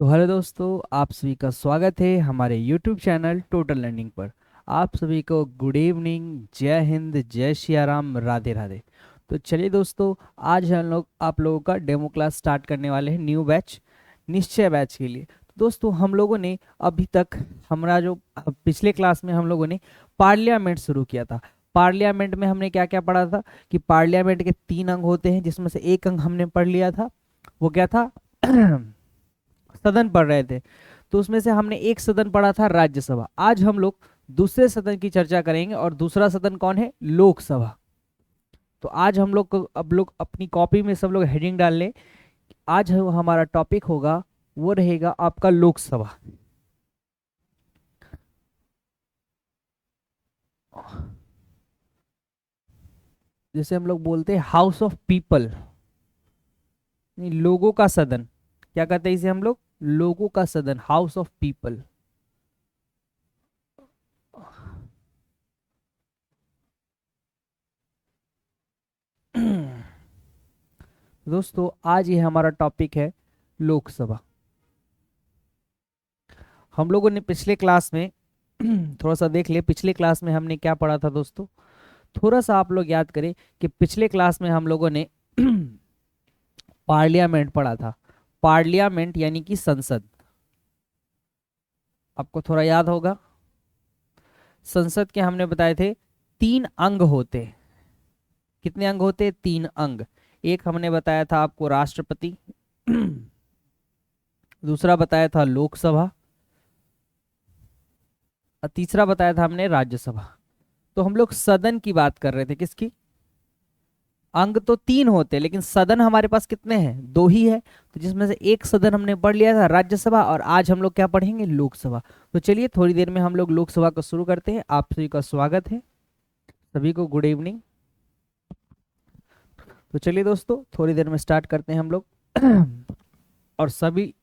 तो हेलो दोस्तों, आप सभी का स्वागत है हमारे यूट्यूब चैनल टोटल लर्निंग पर। आप सभी को गुड इवनिंग, जय हिंद, जय सिया राम, राधे राधे। तो चलिए दोस्तों, आज हम लोग आप लोगों का डेमो क्लास स्टार्ट करने वाले हैं, न्यू बैच, निश्चय बैच के लिए। तो दोस्तों, हम लोगों ने अभी तक हमारा जो पिछले क्लास में हम लोगों ने पार्लियामेंट शुरू किया था। पार्लियामेंट में हमने क्या क्या पढ़ा था कि पार्लियामेंट के 3 अंग होते हैं, जिसमें से एक अंग हमने पढ़ लिया था। वो क्या था? सदन पढ़ रहे थे। तो उसमें से हमने एक सदन पढ़ा था, राज्यसभा। आज हम लोग दूसरे सदन की चर्चा करेंगे, और दूसरा सदन कौन है? लोकसभा। तो आज हम लोग अब लोग अपनी कॉपी में सब लोग हेडिंग डाल लें। आज हमारा टॉपिक होगा, वो रहेगा आपका लोकसभा। जैसे हम लोग बोलते हैं हाउस ऑफ पीपल, लोगों का सदन। क्या कहते हैं इसे हम लोग? लोगों का सदन, हाउस ऑफ पीपल। दोस्तों, आज ये हमारा टॉपिक है, लोकसभा। हम लोगों ने पिछले क्लास में थोड़ा सा देख लिया, पिछले क्लास में हमने क्या पढ़ा था दोस्तों। थोड़ा सा आप लोग याद करें कि पिछले क्लास में हम लोगों ने पार्लियामेंट पढ़ा था। पार्लियामेंट यानी कि संसद। आपको थोड़ा याद होगा, संसद के हमने बताए थे 3 अंग होते हैं। कितने अंग होते हैं? 3 अंग। एक हमने बताया था आपको राष्ट्रपति, दूसरा बताया था लोकसभा, और तीसरा बताया था हमने राज्यसभा। तो हम लोग सदन की बात कर रहे थे, किसकी? अंग तो 3 होते हैं, लेकिन सदन हमारे पास कितने हैं? 2 ही है। तो जिसमें से एक सदन हमने पढ़ लिया था, राज्यसभा, और आज हम लोग क्या पढ़ेंगे? लोकसभा। तो चलिए थोड़ी देर में हम लोग लोकसभा को शुरू करते हैं। आप सभी का स्वागत है, सभी को गुड इवनिंग। तो चलिए दोस्तों, थोड़ी देर में स्टार्ट करते हैं हम लोग। और सभी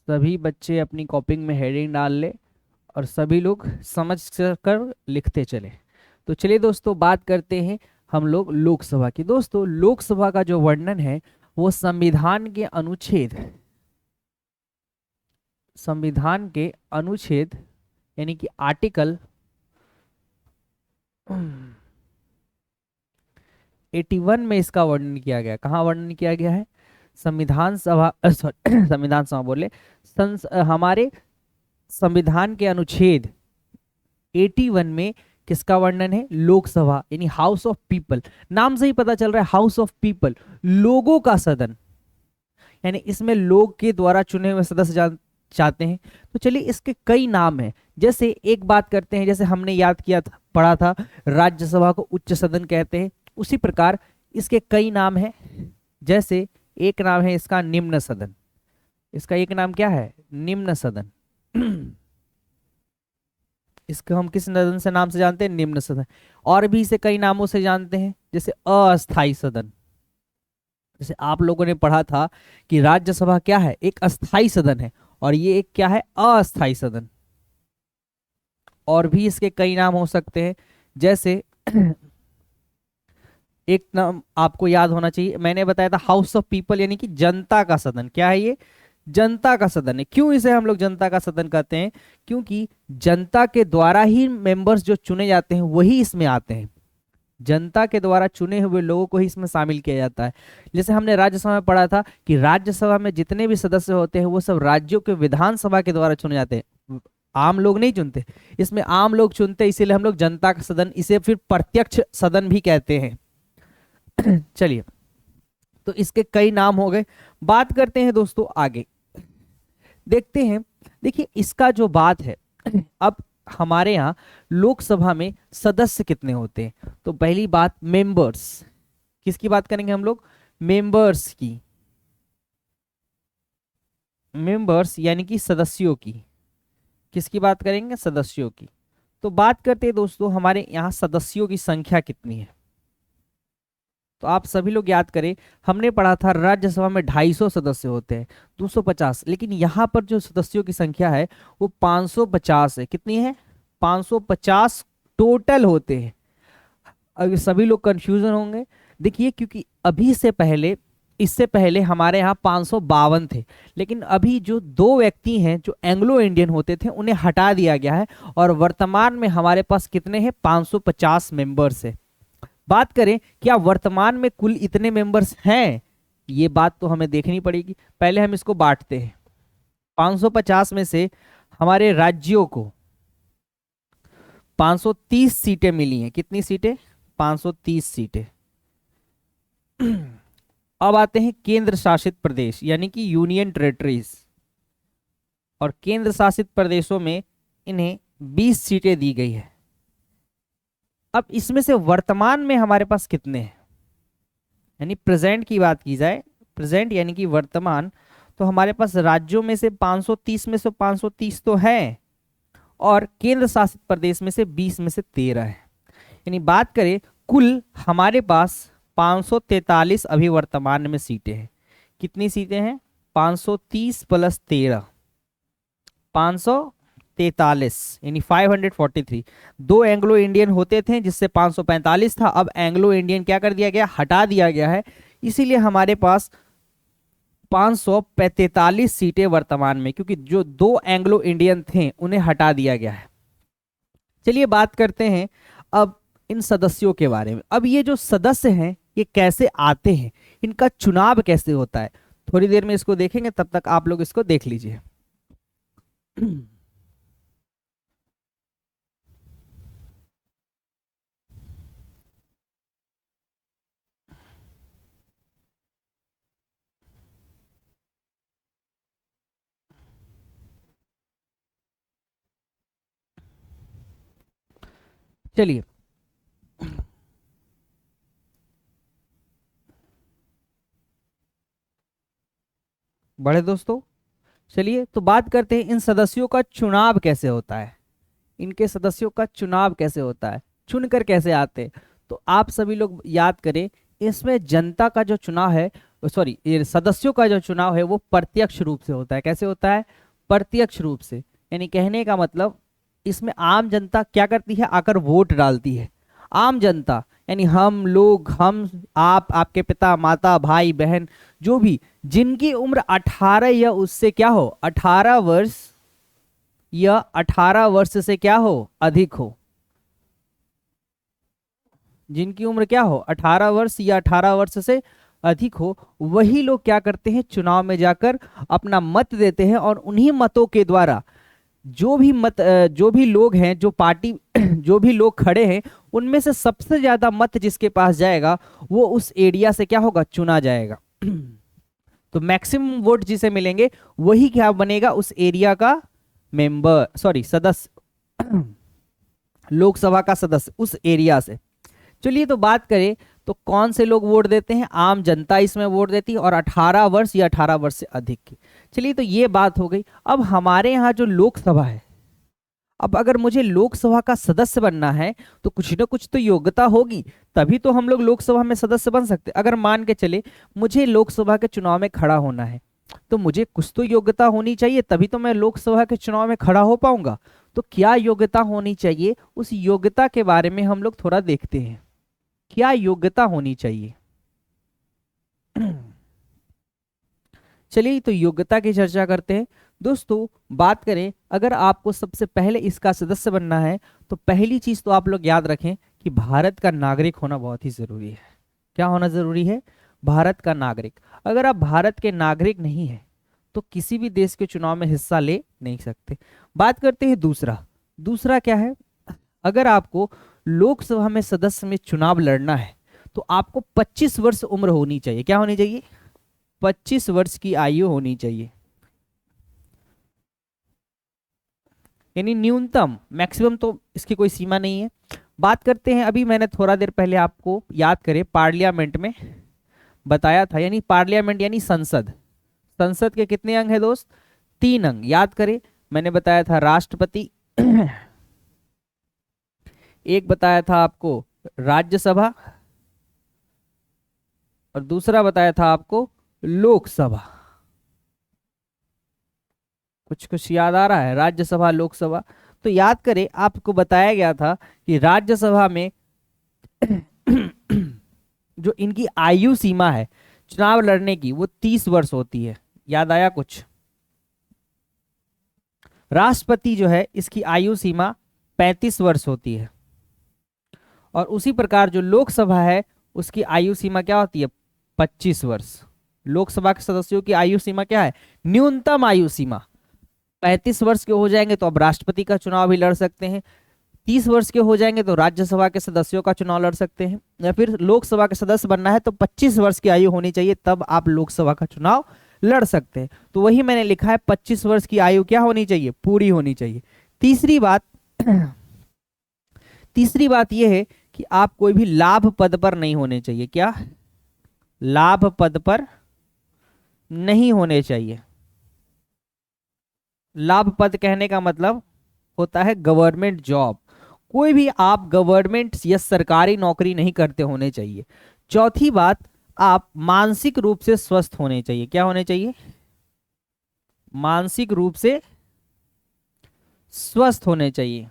सभी बच्चे अपनी कॉपी में हेडिंग डाल ले, और सभी लोग समझ कर लिखते चले। तो चलिए दोस्तों, बात करते हैं हम लोग लोकसभा की। दोस्तों, लोकसभा का जो वर्णन है, वो संविधान के अनुच्छेद यानी कि आर्टिकल 81 में इसका वर्णन किया गया है। कहाँ वर्णन किया गया है? संविधान सभा सॉरी संविधान सभा बोले, हमारे संविधान के अनुच्छेद 81 में किसका वर्णन है? लोकसभा यानी हाउस ऑफ पीपल। नाम से ही पता चल रहा है, हाउस ऑफ पीपल, लोगों का सदन। यानी इसमें लोग के द्वारा चुने हुए सदस्य चाहते हैं। तो चलिए, इसके कई नाम हैं। जैसे एक बात करते हैं, जैसे हमने याद किया था, पढ़ा था, राज्यसभा को उच्च सदन कहते हैं। उसी प्रकार इसके कई नाम हैं। जैसे एक नाम है इसका निम्न सदन। इसका एक नाम क्या है? निम्न सदन। इसको हम किस सदन से नाम से जानते हैं? निम्न सदन। और भी इसे कई नामों से जानते हैं, जैसे अस्थाई सदन। जैसे आप लोगों ने पढ़ा था कि राज्यसभा क्या है? एक अस्थाई सदन है, और ये एक क्या है? अस्थाई सदन। और भी इसके कई नाम हो सकते हैं। जैसे एक नाम आपको याद होना चाहिए, मैंने बताया था हाउस ऑफ पीपल यानी कि जनता का सदन। क्या है ये? जनता का सदन है। क्यों इसे हम लोग जनता का सदन कहते हैं? क्योंकि जनता के द्वारा ही मेंबर्स जो चुने जाते हैं वही इसमें आते हैं। जनता के द्वारा चुने हुए लोगों को ही इसमें शामिल किया जाता है। जैसे हमने राज्यसभा में पढ़ा था कि राज्यसभा में जितने भी सदस्य होते हैं वो सब राज्यों के विधानसभा के द्वारा चुने जाते हैं, आम लोग नहीं चुनते। इसमें आम लोग चुनते हैं, इसीलिए हम लोग जनता का सदन, इसे फिर प्रत्यक्ष सदन भी कहते हैं। चलिए, तो इसके कई नाम हो गए। बात करते हैं दोस्तों आगे, देखते हैं। देखिए, इसका जो बात है, अब हमारे यहाँ लोकसभा में सदस्य कितने होते हैं? तो पहली बात, मेंबर्स। किसकी बात करेंगे हम लोग? मेंबर्स की। मेंबर्स यानी कि सदस्यों की। किसकी बात करेंगे? सदस्यों की। तो बात करते हैं दोस्तों, हमारे यहाँ सदस्यों की संख्या कितनी है? तो आप सभी लोग याद करें, हमने पढ़ा था राज्यसभा में 250 सदस्य होते हैं, 250, लेकिन यहाँ पर जो सदस्यों की संख्या है वो 550 है। कितनी है? 550 टोटल होते हैं। अब सभी लोग कंफ्यूजन होंगे। देखिए, क्योंकि अभी से पहले इससे पहले हमारे यहाँ 552 थे, लेकिन अभी जो दो व्यक्ति हैं जो एंग्लो इंडियन होते थे उन्हें हटा दिया गया है और वर्तमान में हमारे पास कितने हैं, 550 मेंबर्स है। बात करें क्या वर्तमान में कुल इतने मेंबर्स हैं, ये बात तो हमें देखनी पड़ेगी। पहले हम इसको बांटते हैं। 550 में से हमारे राज्यों को 530 सीटें मिली हैं। कितनी सीटें, 530 सीटें। अब आते हैं केंद्र शासित प्रदेश यानी कि यूनियन टेरिटरीज, और केंद्र शासित प्रदेशों में इन्हें 20 सीटें दी गई है। अब इसमें से वर्तमान में हमारे पास कितने हैं, यानी प्रेजेंट की बात की जाए, प्रेजेंट यानी कि वर्तमान, तो हमारे पास राज्यों में से 530 में से 530 तो है, और केंद्र शासित प्रदेश में से 20 में से 13 है। यानी बात करें कुल हमारे पास 543 अभी वर्तमान में सीटें हैं। कितनी सीटें हैं, 530 प्लस 13, 543 यानी 543। दो एंग्लो इंडियन होते थे जिससे 545 था, अब एंग्लो इंडियन क्या कर दिया गया, हटा दिया गया है, इसीलिए हमारे पास 543 सीटें वर्तमान में, क्योंकि जो दो एंग्लो इंडियन थे उन्हें हटा दिया गया है। चलिए बात करते हैं अब इन सदस्यों के बारे में। अब ये जो सदस्य हैं ये कैसे आते हैं, इनका चुनाव कैसे होता है, थोड़ी देर में इसको देखेंगे, तब तक आप लोग इसको देख लीजिए। चलिए बड़े दोस्तों, चलिए तो बात करते हैं इन सदस्यों का चुनाव कैसे होता है। इनके सदस्यों का चुनाव कैसे होता है, चुनकर कैसे आते हैं, तो आप सभी लोग याद करें, इसमें जनता का जो चुनाव है, सॉरी ये सदस्यों का जो चुनाव है वो प्रत्यक्ष रूप से होता है। कैसे होता है, प्रत्यक्ष रूप से, यानी कहने का मतलब इसमें आम जनता क्या करती है, आकर वोट डालती है। आम जनता यानी हम लोग, हम, आप, आपके पिता माता भाई बहन, जो भी जिनकी उम्र 18 या उससे क्या हो, 18 वर्ष या 18 वर्ष से क्या हो, अधिक हो, जिनकी उम्र क्या हो 18 वर्ष या 18 वर्ष से अधिक हो, वही लोग क्या करते हैं, चुनाव में जाकर अपना मत देते हैं, और उन्हीं मतों के द्वारा जो भी लोग हैं, जो पार्टी जो भी लोग खड़े हैं, उनमें से सबसे ज्यादा मत जिसके पास जाएगा वो उस एरिया से क्या होगा, चुना जाएगा। तो मैक्सिमम वोट जिसे मिलेंगे वही क्या बनेगा, उस एरिया का मेंबर, सॉरी सदस्य, लोकसभा का सदस्य उस एरिया से। चलिए तो बात करें तो कौन से लोग वोट देते हैं, आम जनता इसमें वोट देती है, और 18 वर्ष या 18 वर्ष से अधिक की। चलिए तो ये बात हो गई। अब हमारे यहाँ जो लोकसभा है, अब अगर मुझे लोकसभा का सदस्य बनना है तो कुछ ना कुछ तो योग्यता होगी, तभी तो हम लोग लोकसभा में सदस्य बन सकते। अगर मान के चले मुझे लोकसभा के चुनाव में खड़ा होना है, तो मुझे कुछ तो योग्यता होनी चाहिए, तभी तो मैं लोकसभा के चुनाव में खड़ा हो पाऊंगा। तो क्या योग्यता होनी चाहिए, उस योग्यता के बारे में हम लोग थोड़ा देखते हैं, क्या योग्यता होनी चाहिए। चलिए तो योग्यता की चर्चा करते हैं। दोस्तों बात करें, अगर आपको सबसे पहले इसका सदस्य बनना है तो पहली चीज तो आप लोग याद रखें कि भारत का नागरिक होना बहुत ही जरूरी है। क्या होना जरूरी है, भारत का नागरिक। अगर आप भारत के नागरिक नहीं है तो किसी भी देश के चुनाव में हिस्सा ले नहीं सकते। बात करते हैं दूसरा। दूसरा क्या है, अगर आपको लोकसभा में सदस्य में चुनाव लड़ना है तो आपको 25 वर्ष उम्र होनी चाहिए। क्या होनी चाहिए, 25 वर्ष की आयु होनी चाहिए, यानी न्यूनतम, मैक्सिमम तो इसकी कोई सीमा नहीं है। बात करते हैं, अभी मैंने थोड़ा देर पहले आपको याद करें पार्लियामेंट में बताया था, यानी पार्लियामेंट यानी संसद। संसद के कितने अंग है दोस्त, 3 अंग। याद करें मैंने बताया था राष्ट्रपति, एक बताया था आपको राज्यसभा, और दूसरा बताया था आपको लोकसभा। कुछ कुछ याद आ रहा है, राज्यसभा लोकसभा। तो याद करें आपको बताया गया था कि राज्यसभा में जो इनकी आयु सीमा है चुनाव लड़ने की वो 30 वर्ष होती है। याद आया कुछ? राष्ट्रपति जो है इसकी आयु सीमा 35 वर्ष होती है। और उसी प्रकार जो लोकसभा है उसकी आयु सीमा क्या होती है? 25 वर्ष। लोकसभा के सदस्यों की आयु सीमा क्या है? न्यूनतम आयु सीमा 35 वर्ष के हो जाएंगे तो अब राष्ट्रपति का चुनाव भी लड़ सकते हैं, 30 वर्ष के हो जाएंगे तो राज्यसभा के सदस्यों का चुनाव लड़ सकते हैं, या फिर लोकसभा के सदस्य बनना है तो 25 वर्ष की आयु होनी चाहिए, तब आप लोकसभा का चुनाव लड़ सकते हैं। तो वही मैंने लिखा है 25 वर्ष की आयु क्या होनी चाहिए? पूरी होनी चाहिए। तीसरी बात तीसरी बात यह है कि आप कोई भी लाभ पद पर नहीं होने चाहिए। क्या? लाभ पद पर नहीं होने चाहिए। लाभ पद कहने का मतलब होता है गवर्नमेंट जॉब। कोई भी आप गवर्नमेंट या सरकारी नौकरी नहीं करते होने चाहिए। चौथी बात, आप मानसिक रूप से स्वस्थ होने चाहिए। क्या होने चाहिए? मानसिक रूप से स्वस्थ होने चाहिए।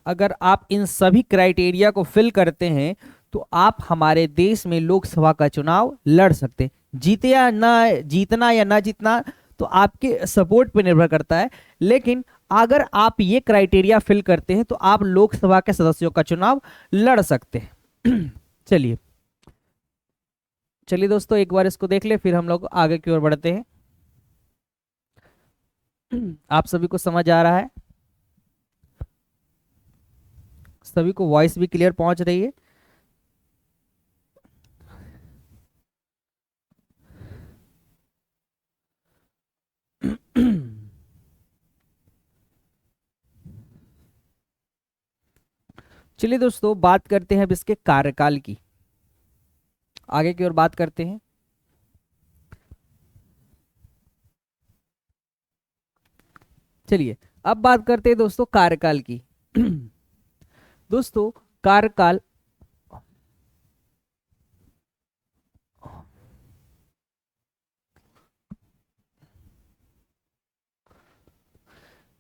अगर आप इन सभी क्राइटेरिया को फिल करते हैं तो आप हमारे देश में लोकसभा का चुनाव लड़ सकते हैं। जीते या ना, जीतना या ना जीतना तो आपके सपोर्ट पे निर्भर करता है, लेकिन अगर आप ये क्राइटेरिया फिल करते हैं तो आप लोकसभा के सदस्यों का चुनाव लड़ सकते हैं। चलिए चलिए दोस्तों, एक बार इसको देख ले, फिर हम लोग आगे की ओर बढ़ते हैं। आप सभी को समझ आ रहा है? सभी को वॉइस भी क्लियर पहुंच रही है? चलिए दोस्तों, बात करते हैं अब इसके कार्यकाल की। आगे की ओर बात करते हैं। चलिए अब बात करते हैं दोस्तों कार्यकाल की। दोस्तों कार्यकाल,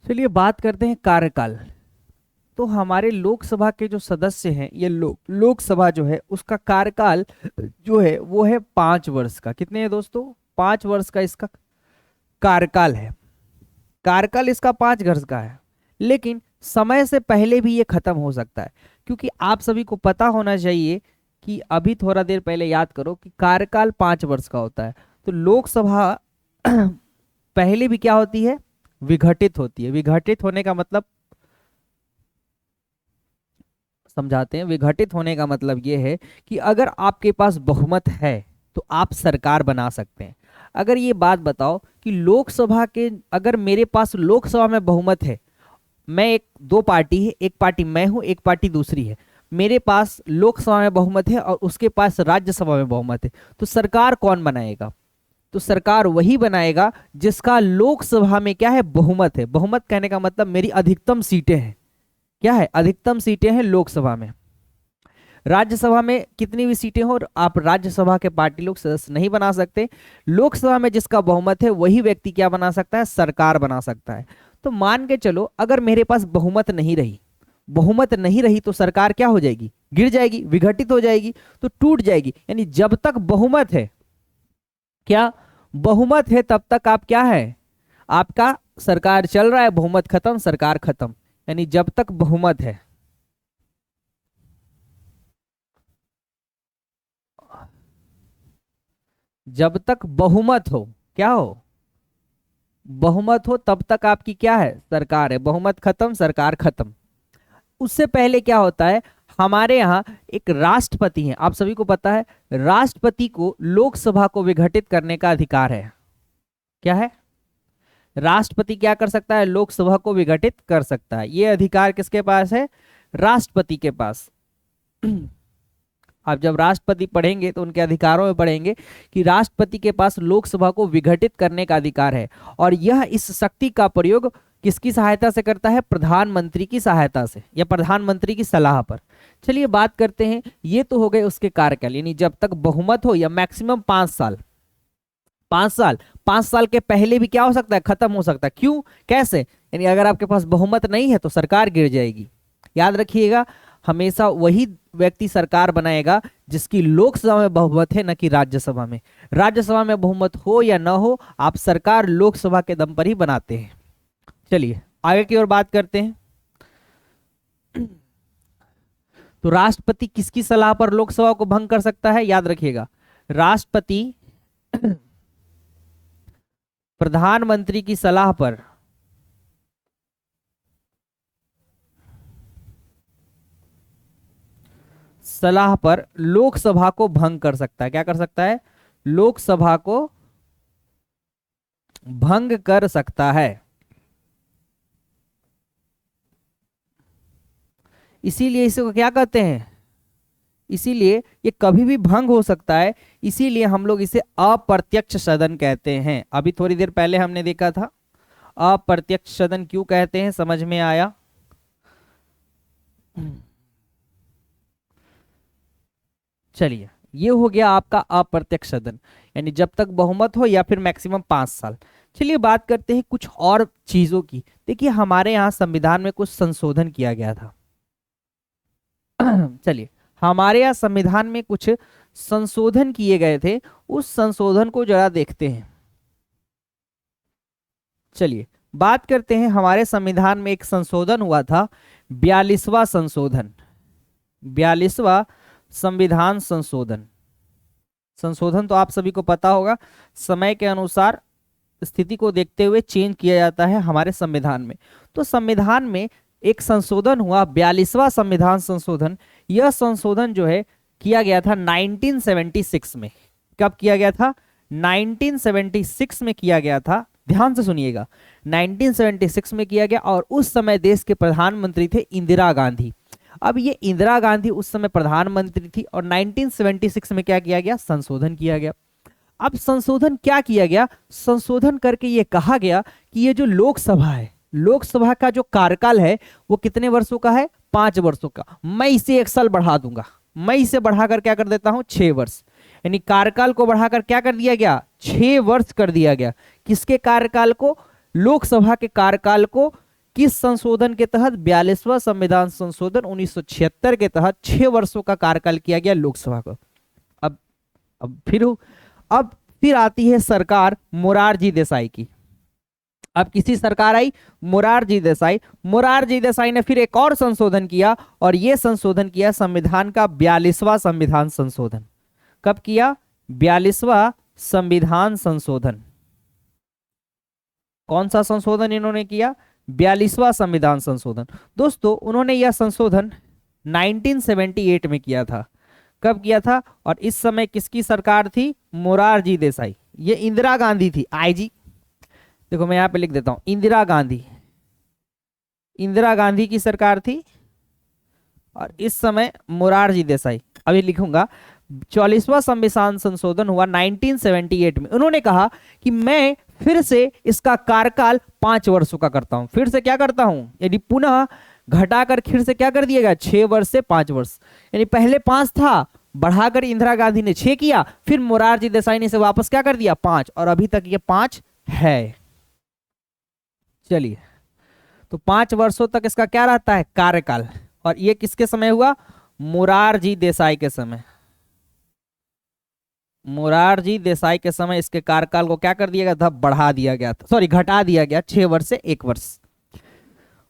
चलिए बात करते हैं कार्यकाल। तो हमारे लोकसभा के जो सदस्य हैं, ये लोकसभा जो है उसका कार्यकाल जो है वो है 5 वर्ष का। कितने हैं दोस्तों? 5 वर्ष का इसका कार्यकाल है। कार्यकाल इसका 5 वर्ष का है, लेकिन समय से पहले भी ये खत्म हो सकता है, क्योंकि आप सभी को पता होना चाहिए कि अभी थोड़ा देर पहले याद करो कि कार्यकाल 5 वर्ष का होता है। तो लोकसभा पहले भी क्या होती है? विघटित होती है। विघटित होने का मतलब समझाते हैं। विघटित होने का मतलब यह है कि अगर आपके पास बहुमत है तो आप सरकार बना सकते हैं। अगर ये बात बताओ कि लोकसभा के, अगर मेरे पास लोकसभा में बहुमत है, मैं एक, दो पार्टी है, एक पार्टी मैं हूं, एक पार्टी दूसरी है, मेरे पास लोकसभा में बहुमत है और उसके पास राज्यसभा में बहुमत है, तो सरकार कौन बनाएगा? तो सरकार वही बनाएगा जिसका लोकसभा में क्या है? बहुमत है। बहुमत कहने का मतलब मेरी अधिकतम सीटें हैं। क्या है? अधिकतम सीटें हैं लोकसभा में। राज्यसभा में कितनी भी सीटें हो, आप राज्यसभा के पार्टी लोग सदस्य नहीं बना सकते। लोकसभा में जिसका बहुमत है वही व्यक्ति क्या बना सकता है? सरकार बना सकता है। तो मान के चलो अगर मेरे पास बहुमत नहीं रही, बहुमत नहीं रही तो सरकार क्या हो जाएगी? गिर जाएगी, विघटित हो जाएगी, तो टूट जाएगी। यानी जब तक बहुमत है, क्या बहुमत है, तब तक आप क्या है? आपका सरकार चल रहा है, बहुमत खत्म, सरकार खत्म। यानी जब तक बहुमत है, जब तक बहुमत हो, क्या हो? बहुमत हो, तब तक आपकी क्या है? सरकार है। बहुमत खत्म, सरकार खत्म। उससे पहले क्या होता है? हमारे यहाँ एक राष्ट्रपति है, आप सभी को पता है, राष्ट्रपति को लोकसभा को विघटित करने का अधिकार है। क्या है? राष्ट्रपति क्या कर सकता है? लोकसभा को विघटित कर सकता है। यह अधिकार किसके पास है? राष्ट्रपति के पास। आप जब राष्ट्रपति पढ़ेंगे तो उनके अधिकारों में पढ़ेंगे कि राष्ट्रपति के पास लोकसभा को विघटित करने का अधिकार है, और यह इस शक्ति का प्रयोग किसकी सहायता से करता है? प्रधानमंत्री की सहायता से या प्रधानमंत्री की सलाह पर। चलिए बात करते हैं, ये तो हो गए उसके कार्यकाल, यानी जब तक बहुमत हो, या मैक्सिमम 5 साल। 5 साल, 5 साल के पहले भी क्या हो सकता है? खत्म हो सकता है। क्यों? कैसे? यानी अगर आपके पास बहुमत नहीं है तो सरकार गिर जाएगी। याद रखिएगा, हमेशा वही व्यक्ति सरकार बनाएगा जिसकी लोकसभा में बहुमत है, न कि राज्यसभा में। राज्यसभा में बहुमत हो या ना हो, आप सरकार लोकसभा के दम पर ही बनाते हैं। चलिए आगे की ओर बात करते हैं। तो राष्ट्रपति किसकी सलाह पर लोकसभा को भंग कर सकता है? याद रखिएगा, राष्ट्रपति प्रधानमंत्री की सलाह पर लोकसभा को भंग कर सकता है। क्या कर सकता है? लोकसभा को भंग कर सकता है। इसीलिए इसे क्या कहते हैं? इसीलिए ये कभी भी भंग हो सकता है, इसीलिए हम लोग इसे अप्रत्यक्ष सदन कहते हैं। अभी थोड़ी देर पहले हमने देखा था अप्रत्यक्ष सदन क्यों कहते हैं, समझ में आया? चलिए, ये हो गया आपका अप्रत्यक्ष सदन, यानी जब तक बहुमत हो या फिर मैक्सिमम 5 साल। चलिए बात करते हैं कुछ और चीजों की। देखिए हमारे यहाँ संविधान में कुछ संशोधन किया गया था। चलिए, हमारे यहाँ संविधान में कुछ संशोधन किए गए थे, उस संशोधन को जरा देखते हैं। चलिए बात करते हैं, हमारे संविधान में एक संशोधन हुआ था, 42वां संशोधन, 42वां संविधान संशोधन। संशोधन तो आप सभी को पता होगा, समय के अनुसार स्थिति को देखते हुए चेंज किया जाता है हमारे संविधान में। तो संविधान में एक संशोधन हुआ, 42वां संविधान संशोधन। यह संशोधन जो है किया गया था 1976 में। कब किया गया था? 1976 में किया गया था। ध्यान से सुनिएगा, 1976 में किया गया, और उस समय देश के प्रधानमंत्री थे इंदिरा गांधी। अब ये इंदिरा गांधी उस समय प्रधानमंत्री थी, और 1976 में क्या किया गया? संशोधन किया गया। अब संशोधन क्या किया गया? संशोधन करके ये कहा गया कि ये जो लोकसभा है, लोकसभा का जो कार्यकाल है वो कितने वर्षों का है? 5 वर्षों का। मैं इसे 1 साल बढ़ा दूंगा, मैं इसे बढ़ाकर क्या कर देता हूं? 6 वर्ष। यानी कार्यकाल को बढ़ाकर क्या कर दिया गया? 6 वर्ष कर दिया गया। किसके कार्यकाल को? लोकसभा के कार्यकाल को। किस संशोधन के तहत? 42वां संविधान संशोधन 1976 के तहत 6 वर्षों का कार्यकाल किया गया लोकसभा को। अब फिर आती है सरकार मोरारजी देसाई की। अब किसी सरकार आई? मोरारजी देसाई। मोरारजी देसाई ने फिर एक और संशोधन किया, और यह संशोधन किया संविधान का 42वां संविधान संशोधन। कब किया? 42वां संविधान संशोधन। कौन सा संशोधन इन्होंने किया? 42वां संविधान संशोधन। दोस्तों उन्होंने यह संशोधन 1978 में किया था। कब किया था? और इस समय किसकी सरकार थी? मोरारजी देसाई। ये इंदिरा गांधी थी, आईजी। देखो मैं यहां पे लिख देता हूं, इंदिरा गांधी, इंदिरा गांधी की सरकार थी, और इस समय मोरारजी देसाई। अभी लिखूंगा, 44वां संविधान संशोधन हुआ 1978 में। उन्होंने कहा कि मैं फिर से इसका कार्यकाल 5 वर्षों का करता हूं। फिर से क्या करता हूं? यदि पुनः घटाकर फिर से क्या कर दिया गया? 6 वर्ष से 5 वर्ष। यानी पहले 5 था, बढ़ाकर इंदिरा गांधी ने 6 किया, फिर मोरारजी देसाई ने इसे वापस क्या कर दिया? 5, और अभी तक ये 5 है। चलिए, तो 5 वर्षों तक इसका क्या रहता है? कार्यकाल। और ये किसके समय हुआ? मोरारजी देसाई के समय। मोरारजी देसाई के समय इसके कार्यकाल को क्या कर दिया गया था? बढ़ा दिया गया था, सॉरी घटा दिया गया, 6 वर्ष से 1 वर्ष।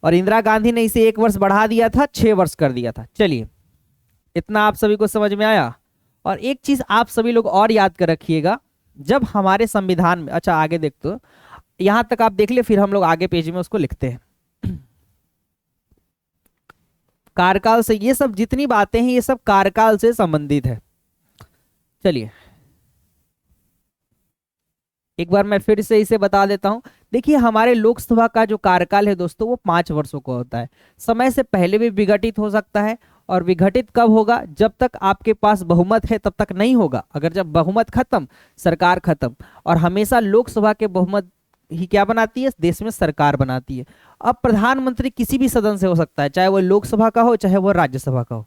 और इंदिरा गांधी ने इसे 1 वर्ष बढ़ा दिया था, 6 वर्ष कर दिया था। चलिए, इतना आप सभी को समझ में आया। और एक चीज आप सभी लोग और याद कर रखिएगा, जब हमारे संविधान में, अच्छा आगे देख, तो यहां तक आप देख ले, फिर हम लोग आगे पेज में उसको लिखते हैं। कार्यकाल से, ये सब जितनी बातें हैं ये सब कार्यकाल से संबंधित है। चलिए एक बार मैं फिर से इसे बता देता हूं। देखिए हमारे लोकसभा का जो कार्यकाल है दोस्तों, वो 5 वर्षों का होता है। समय से पहले भी विघटित हो सकता है, और विघटित कब होगा? जब तक आपके पास बहुमत है तब तक नहीं होगा। अगर जब बहुमत खत्म, सरकार खत्म। और हमेशा लोकसभा के बहुमत ही क्या बनाती है? देश में सरकार बनाती है। अब प्रधानमंत्री किसी भी सदन से हो सकता है, चाहे वो लोकसभा का हो चाहे वो राज्यसभा का हो।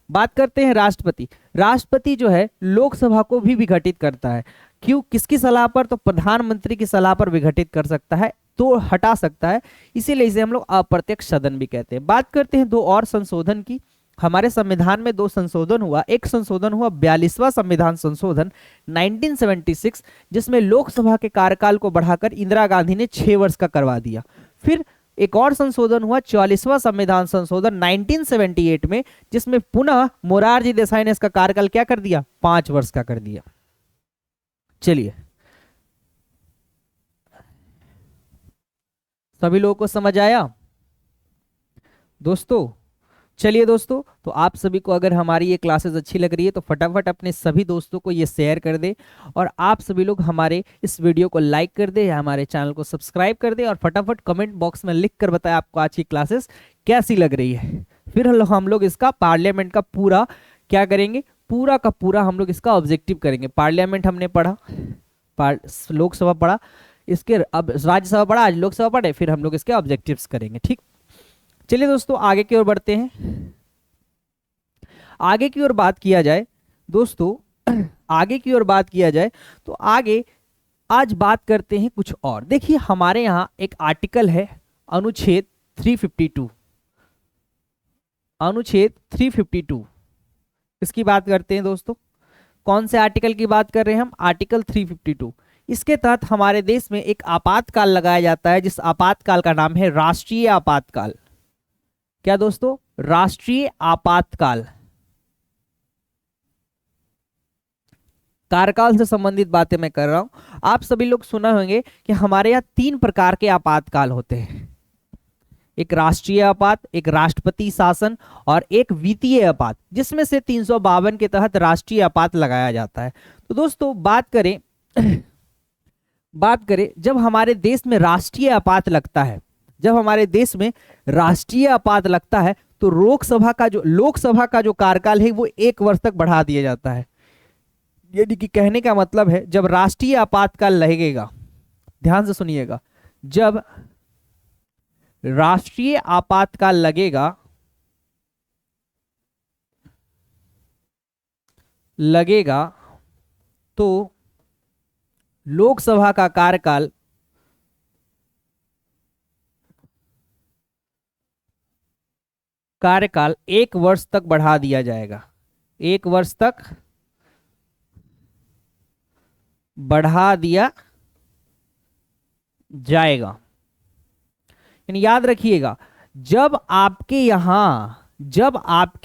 बात करते हैं राष्ट्रपति। राष्ट्रपति जो है लोकसभा को भी विघटित करता है। क्यों? किसकी सलाह पर? तो प्रधानमंत्री की सलाह पर विघटित कर सकता है, तो हटा सकता है। इसीलिए इसे हम लोग अप्रत्यक्ष सदन भी कहते हैं। बात करते हैं 2 और संशोधन की। हमारे संविधान में दो संशोधन हुआ। एक संशोधन हुआ 42वां संविधान संशोधन 1976, जिसमें लोकसभा के कार्यकाल को बढ़ाकर इंदिरा गांधी ने 6 वर्ष का करवा दिया। फिर एक और संशोधन हुआ 44वां संविधान संशोधन 1978 में, जिसमें पुनः मोरारजी देसाई ने इसका कार्यकाल क्या कर दिया, 5 वर्ष का कर दिया। चलिए, सभी लोगों को समझ आया दोस्तों? चलिए दोस्तों, तो आप सभी को अगर हमारी ये क्लासेस अच्छी लग रही है तो फटाफट अपने सभी दोस्तों को ये शेयर कर दे, और आप सभी लोग हमारे इस वीडियो को लाइक कर दे, हमारे चैनल को सब्सक्राइब कर दे, और फटाफट कमेंट बॉक्स में लिख कर बताएं आपको आज की क्लासेस कैसी लग रही है। फिर हम लोग इसका पार्लियामेंट का पूरा क्या करेंगे, पूरा का पूरा हम लोग इसका ऑब्जेक्टिव करेंगे। पार्लियामेंट हमने पढ़ा, लोकसभा पढ़ा, इसके अब राज्यसभा पढ़ा, आज लोकसभा पढ़े, फिर हम लोग इसके ऑब्जेक्टिव्स करेंगे। ठीक, चलिए दोस्तों आगे की ओर बढ़ते हैं। आगे की ओर बात किया जाए दोस्तों, आगे की ओर बात किया जाए तो आगे आज बात करते हैं कुछ और। देखिए, हमारे यहाँ एक आर्टिकल है अनुच्छेद 352, अनुच्छेद 352, इसकी बात करते हैं दोस्तों। कौन से आर्टिकल की बात कर रहे हैं हम, आर्टिकल 352। इसके तहत हमारे देश में एक आपातकाल लगाया जाता है, जिस आपातकाल का नाम है राष्ट्रीय आपातकाल। क्या दोस्तों, राष्ट्रीय आपातकाल। कार्यकाल से संबंधित बातें मैं कर रहा हूं। आप सभी लोग सुना होंगे कि हमारे यहाँ 3 प्रकार के आपातकाल होते हैं, एक राष्ट्रीय आपात, एक राष्ट्रपति शासन और एक वित्तीय आपात, जिसमें से 352 के तहत राष्ट्रीय आपात लगाया जाता है। तो दोस्तों बात करें जब हमारे देश में राष्ट्रीय आपात लगता है, जब हमारे देश में राष्ट्रीय आपात लगता है तो लोकसभा का जो कार्यकाल है वो 1 वर्ष तक बढ़ा दिया जाता है। यानी कि कहने का मतलब है, जब राष्ट्रीय आपातकाल लगेगा, ध्यान से सुनिएगा, जब राष्ट्रीय आपातकाल लगेगा तो लोकसभा का कार्यकाल 1 वर्ष तक बढ़ा दिया जाएगा, 1 वर्ष तक बढ़ा दिया जाएगा। यानी याद रखिएगा, जब आपके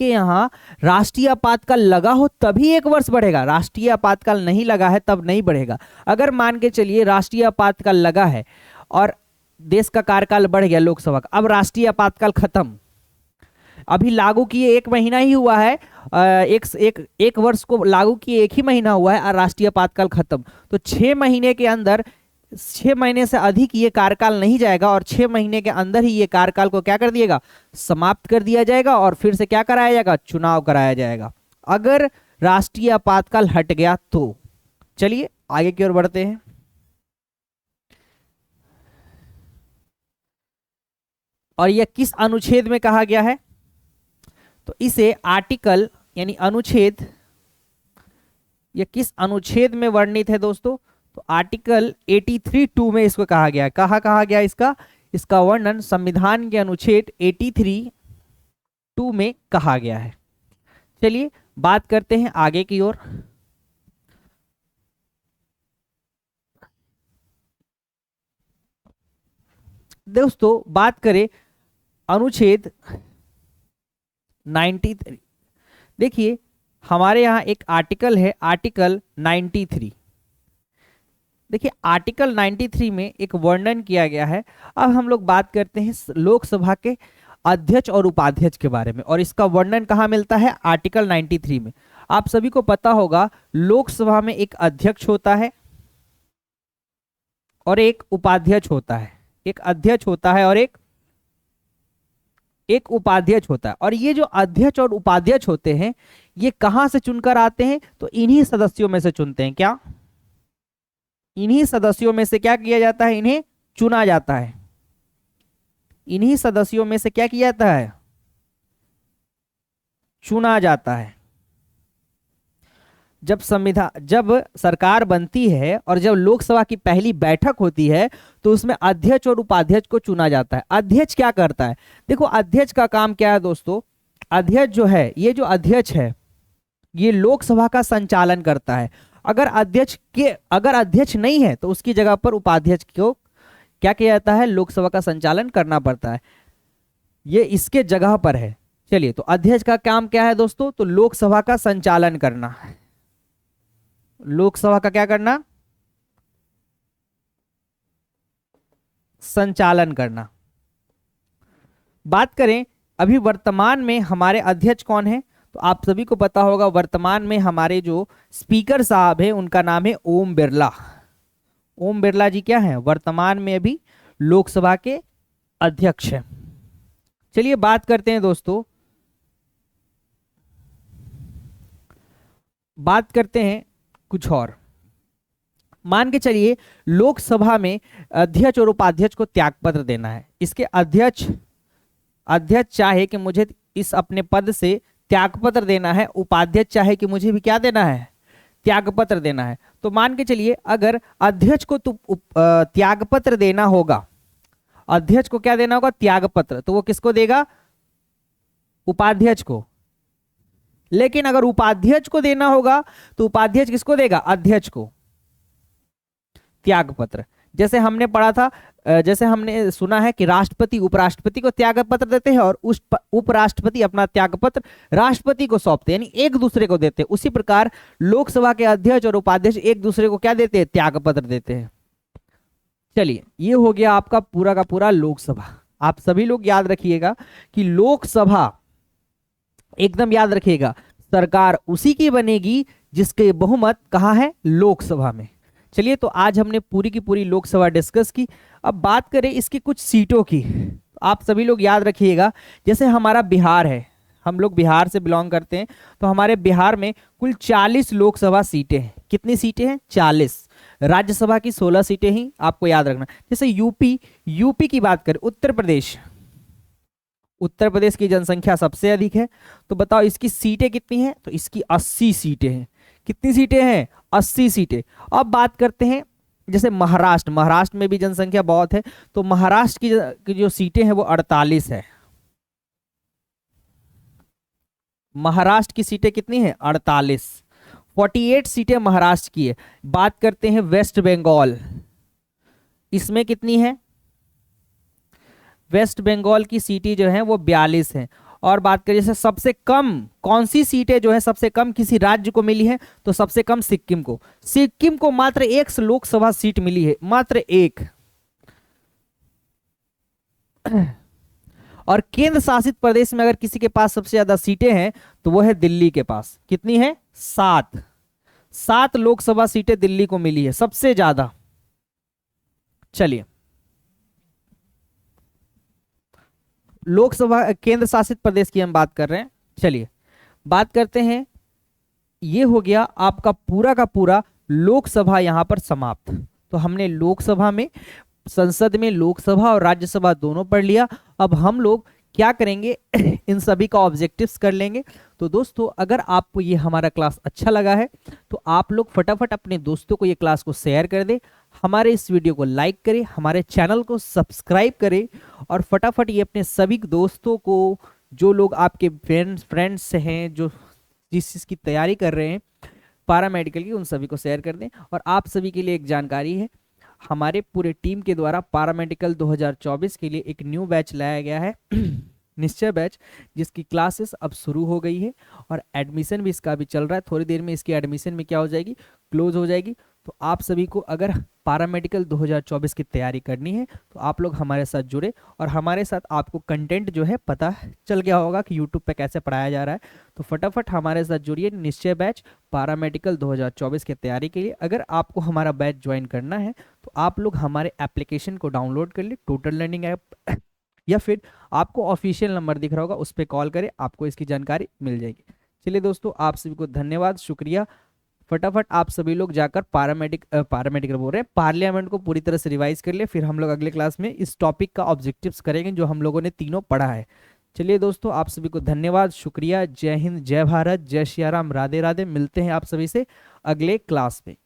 यहां राष्ट्रीय आपातकाल लगा हो तभी 1 वर्ष बढ़ेगा, राष्ट्रीय आपातकाल नहीं लगा है तब नहीं बढ़ेगा। अगर मान के चलिए राष्ट्रीय आपातकाल लगा है और देश का कार्यकाल बढ़ गया लोकसभा का, अब राष्ट्रीय आपातकाल खत्म, अभी लागू किए 1 महीना ही हुआ है, एक वर्ष को लागू किए 1 ही महीना हुआ है और राष्ट्रीय आपातकाल खत्म, तो 6 महीने के अंदर, 6 महीने से अधिक ये कार्यकाल नहीं जाएगा और 6 महीने के अंदर ही ये कार्यकाल को क्या कर दिएगा, समाप्त कर दिया जाएगा और फिर से क्या कराया जाएगा, चुनाव कराया जाएगा, अगर राष्ट्रीय आपातकाल हट गया तो। चलिए आगे की ओर बढ़ते हैं। और यह किस अनुच्छेद में कहा गया है, तो इसे आर्टिकल यानी अनुच्छेद, यह किस अनुच्छेद में वर्णित है दोस्तों, तो आर्टिकल 83(2) में इसको कहा गया है। कहा गया इसका वर्णन संविधान के अनुच्छेद 83(2) में कहा गया है। चलिए बात करते हैं आगे की ओर। दोस्तों बात करें अनुच्छेद 93, देखिए हमारे यहाँ एक आर्टिकल है, आर्टिकल 93। देखिए आर्टिकल 93 में एक वर्णन किया गया है। अब हम लोग बात करते हैं लोकसभा के अध्यक्ष और उपाध्यक्ष के बारे में, और इसका वर्णन कहाँ मिलता है, आर्टिकल 93 में। आप सभी को पता होगा लोकसभा में एक अध्यक्ष होता है और एक उपाध्यक्ष होता है, एक अध्यक्ष होता है और एक उपाध्यक्ष होता है। और ये जो अध्यक्ष और उपाध्यक्ष होते हैं ये कहां से चुनकर आते हैं, तो इन्हीं सदस्यों में से चुनते हैं। क्या इन्हीं सदस्यों में से क्या किया जाता है, इन्हें चुना जाता है। इन्हीं सदस्यों में से क्या किया जाता है, चुना जाता है। जब सरकार बनती है और जब लोकसभा की पहली बैठक होती है तो उसमें अध्यक्ष और उपाध्यक्ष को चुना जाता है। अध्यक्ष क्या करता है, देखो अध्यक्ष का काम क्या है दोस्तों, अध्यक्ष जो है, ये जो अध्यक्ष है ये लोकसभा का संचालन करता है। अगर अध्यक्ष नहीं है तो उसकी जगह पर उपाध्यक्ष को क्या किया जाता है, लोकसभा का संचालन करना पड़ता है, ये इसके जगह पर है। चलिए, तो अध्यक्ष का काम क्या है दोस्तों, तो लोकसभा का संचालन करना, लोकसभा का क्या करना, संचालन करना। बात करें अभी वर्तमान में हमारे अध्यक्ष कौन है, तो आप सभी को पता होगा वर्तमान में हमारे जो स्पीकर साहब हैं उनका नाम है ओम बिरला। ओम बिरला जी क्या है, वर्तमान में अभी लोकसभा के अध्यक्ष हैं। चलिए बात करते हैं दोस्तों, बात करते हैं कुछ और। मान के चलिए लोकसभा में अध्यक्ष और उपाध्यक्ष को त्यागपत्र देना है। इसके अध्यक्ष चाहे कि मुझे इस अपने पद से त्यागपत्र देना है, उपाध्यक्ष चाहे कि मुझे भी क्या देना है, त्यागपत्र देना है। तो मान के चलिए अगर अध्यक्ष को तो त्यागपत्र देना होगा, अध्यक्ष को क्या देना होगा, त्यागपत्र, तो वो किसको देगा, उपाध्यक्ष को। लेकिन अगर उपाध्यक्ष को देना होगा तो उपाध्यक्ष किसको देगा, अध्यक्ष को त्यागपत्र। जैसे हमने पढ़ा था, जैसे हमने सुना है कि राष्ट्रपति उपराष्ट्रपति को त्यागपत्र देते हैं और उस उपराष्ट्रपति अपना त्यागपत्र राष्ट्रपति को सौंपते हैं, यानी एक दूसरे को देते हैं। उसी प्रकार लोकसभा के अध्यक्ष और उपाध्यक्ष एक दूसरे को क्या देते हैं, त्यागपत्र देते हैं। चलिए, ये हो गया आपका पूरा का पूरा लोकसभा। आप सभी लोग याद रखिएगा कि लोकसभा, एकदम याद रखिएगा, सरकार उसी की बनेगी जिसके बहुमत कहाँ है, लोकसभा में। चलिए, तो आज हमने पूरी की पूरी लोकसभा डिस्कस की। अब बात करें इसकी कुछ सीटों की। आप सभी लोग याद रखिएगा, जैसे हमारा बिहार है, हम लोग बिहार से बिलोंग करते हैं, तो हमारे बिहार में कुल 40 लोकसभा सीटें हैं। कितनी सीटें हैं, 40। राज्यसभा की 16 सीटें ही आपको याद रखना। जैसे यूपी की बात करें, उत्तर प्रदेश की जनसंख्या सबसे अधिक है, तो बताओ इसकी सीटें कितनी हैं, तो इसकी 80 सीटें हैं। कितनी सीटें हैं, 80 सीटें। अब बात करते हैं जैसे महाराष्ट्र में भी जनसंख्या बहुत है, तो महाराष्ट्र की जो सीटें हैं वो 48 है। महाराष्ट्र की सीटें कितनी है, 48। 48 सीटें महाराष्ट्र की है। बात करते हैं वेस्ट बंगाल, इसमें कितनी है, वेस्ट बंगाल की सीटें जो हैं वो 42 हैं। और बात करें जैसे सबसे कम कौन सी सीटें जो है सबसे कम किसी राज्य को मिली है, तो सबसे कम सिक्किम को मात्र 1 लोकसभा सीट मिली है, मात्र 1। और केंद्र शासित प्रदेश में अगर किसी के पास सबसे ज्यादा सीटें हैं तो वो है दिल्ली के पास। कितनी है, 7 लोकसभा सीटें दिल्ली को मिली है, सबसे ज्यादा। चलिए, लोकसभा केंद्र शासित प्रदेश की हम बात कर रहे हैं। चलिए बात करते हैं, ये हो गया आपका पूरा का पूरा लोकसभा यहां पर समाप्त। तो हमने लोकसभा में, संसद में लोकसभा और राज्यसभा दोनों पढ़ लिया। अब हम लोग क्या करेंगे इन सभी का ऑब्जेक्टिव्स कर लेंगे। तो दोस्तों, अगर आपको ये हमारा क्लास अच्छा लगा है तो आप लोग फटाफट अपने दोस्तों को ये क्लास को शेयर कर दें, हमारे इस वीडियो को लाइक करें, हमारे चैनल को सब्सक्राइब करें और फटाफट ये अपने सभी दोस्तों को, जो लोग आपके फ्रेंड्स हैं, जो जिस चीज़ की तैयारी कर रहे हैं पैरामेडिकल की, उन सभी को शेयर कर दें। और आप सभी के लिए एक जानकारी है, हमारे पूरे टीम के द्वारा पैरामेडिकल 2024 के लिए एक न्यू बैच लाया गया है निश्चय बैच, जिसकी क्लासेस अब शुरू हो गई है और एडमिशन भी इसका भी चल रहा है। थोड़ी देर में इसकी एडमिशन में क्या हो जाएगी, क्लोज हो जाएगी। तो आप सभी को अगर पैरामेडिकल 2024 की तैयारी करनी है तो आप लोग हमारे साथ जुड़े, और हमारे साथ आपको कंटेंट जो है पता चल गया होगा कि यूट्यूब पे कैसे पढ़ाया जा रहा है। तो फटाफट हमारे साथ जुड़िए निश्चय बैच पैरामेडिकल 2024 की तैयारी के लिए। अगर आपको हमारा बैच ज्वाइन करना है तो आप लोग हमारे एप्लीकेशन को डाउनलोड कर लिए, टोटल लर्निंग ऐप, या फिर आपको ऑफिशियल नंबर दिख रहा होगा उस पर कॉल करें, आपको इसकी जानकारी मिल जाएगी। चलिए दोस्तों, आप सभी को धन्यवाद, शुक्रिया। फटाफट आप सभी लोग जाकर पैरामेडिकल बोल रहे हैं, पार्लियामेंट को पूरी तरह से रिवाइज कर ले। फिर हम लोग अगले क्लास में इस टॉपिक का ऑब्जेक्टिव्स करेंगे जो हम लोगों ने तीनों पढ़ा है। चलिए दोस्तों, आप सभी को धन्यवाद, शुक्रिया। जय हिंद, जय भारत, जय श्री राम, राधे राधे। मिलते हैं आप सभी से अगले क्लास में।